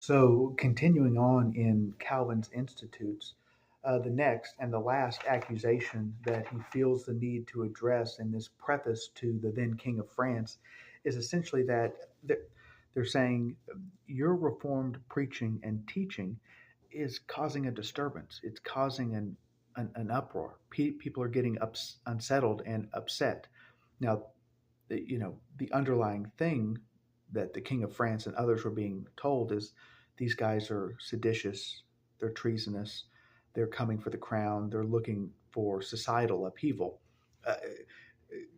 So, continuing on in Calvin's Institutes, the next and the last accusation that he feels the need to address in this preface to the then King of France is essentially that they're saying your reformed preaching and teaching is causing a disturbance. It's causing an uproar. People are getting unsettled and upset. Now, the underlying thing that the King of France and others were being told is these guys are seditious, they're treasonous, they're coming for the crown, they're looking for societal upheaval. Uh,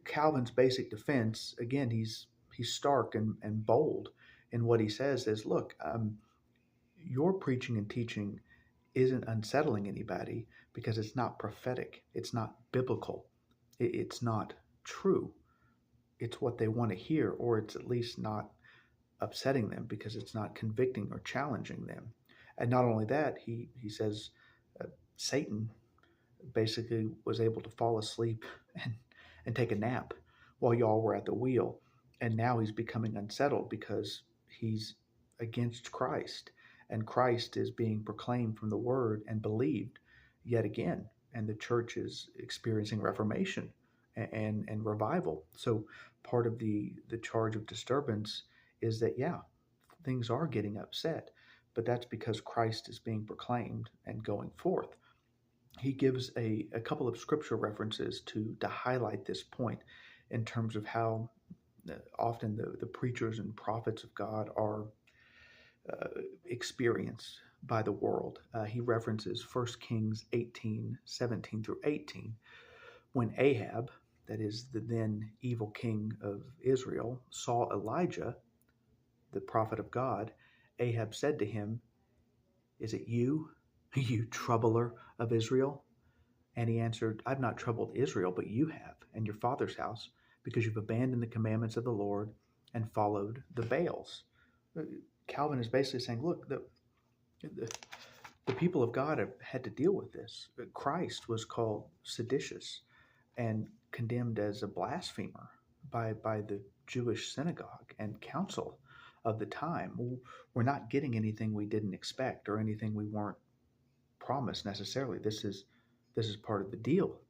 Calvin's basic defense, again, he's stark and bold in what he says is, look, your preaching and teaching isn't unsettling anybody because it's not prophetic, it's not biblical, it's not true. It's what they want to hear, or it's at least not upsetting them because it's not convicting or challenging them. And not only that, he says uh, Satan basically was able to fall asleep and, and take a nap while y'all were at the wheel. And now he's becoming unsettled because he's against Christ. And Christ is being proclaimed from the word and believed yet again. And the church is experiencing reformation and revival. So part of the charge of disturbance is that, yeah, things are getting upset, but that's because Christ is being proclaimed and going forth. He gives a couple of scripture references to highlight this point in terms of how often the preachers and prophets of God are experienced by the world. He references 1 Kings 18:17 through 18, when Ahab, that is the then evil king of Israel, saw Elijah, the prophet of God. Ahab said to him, "Is it you, you troubler of Israel?" And he answered, "I've not troubled Israel, but you have, and your father's house, because you've abandoned the commandments of the Lord and followed the Baals." Calvin is basically saying, look, the, the people of God have had to deal with this. Christ was called seditious and condemned as a blasphemer by the Jewish synagogue and council of the time. We're not getting anything we didn't expect or anything we weren't promised necessarily. This is part of the deal.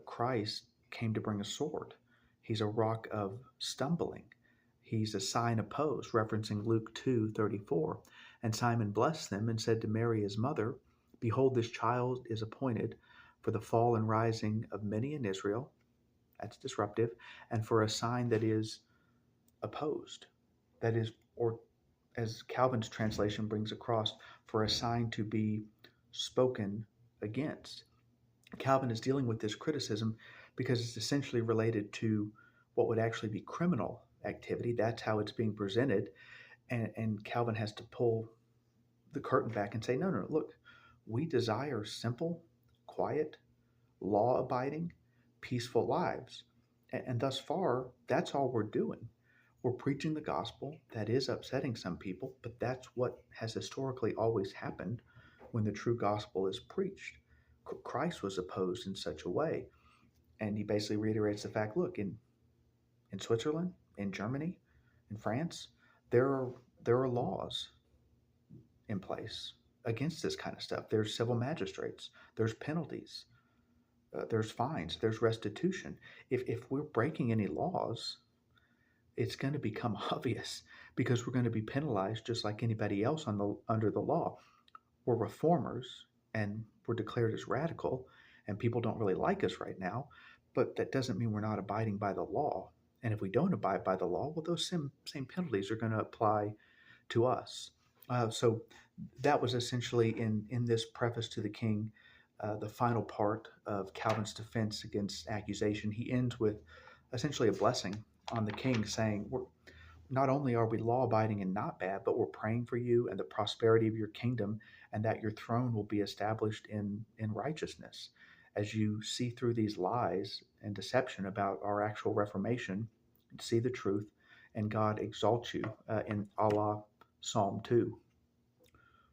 Christ came to bring a sword. He's a rock of stumbling. He's a sign opposed, referencing Luke 2:34. And Simon blessed them and said to Mary his mother, "Behold, this child is appointed for the fall and rising of many in Israel," that's disruptive, "and for a sign that is opposed." That is, or as Calvin's translation brings across, for a sign to be spoken against. Calvin is dealing with this criticism because it's essentially related to what would actually be criminal activity. That's how it's being presented. And Calvin has to pull the curtain back and say, no, no, look, we desire simple, quiet, law abiding, peaceful lives. And thus far, that's all we're doing. We're preaching the gospel that is upsetting some people, but that's what has historically always happened when the true gospel is preached. Christ was opposed in such a way. And he basically reiterates the fact, look, in Switzerland, in Germany, in France, there are there are laws in place against this kind of stuff. There's civil magistrates, there's penalties, there's fines, there's restitution. If we're breaking any laws, it's going to become obvious because we're going to be penalized just like anybody else under the law. We're reformers and we're declared as radical, and people don't really like us right now, but that doesn't mean we're not abiding by the law. And if we don't abide by the law, well, those same penalties are going to apply to us. So that was essentially in this preface to the king, the final part of Calvin's defense against accusation. He ends with essentially a blessing on the king, saying, not only are we law abiding and not bad, but we're praying for you and the prosperity of your kingdom, and that your throne will be established in righteousness. As you see through these lies and deception about our actual reformation, see the truth, and God exalts you in Allah Psalm 2.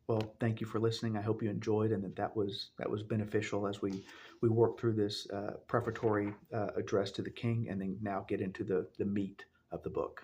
Well, thank you for listening. I hope you enjoyed and that was beneficial as we work through this prefatory address to the king and then now get into the meat of the book.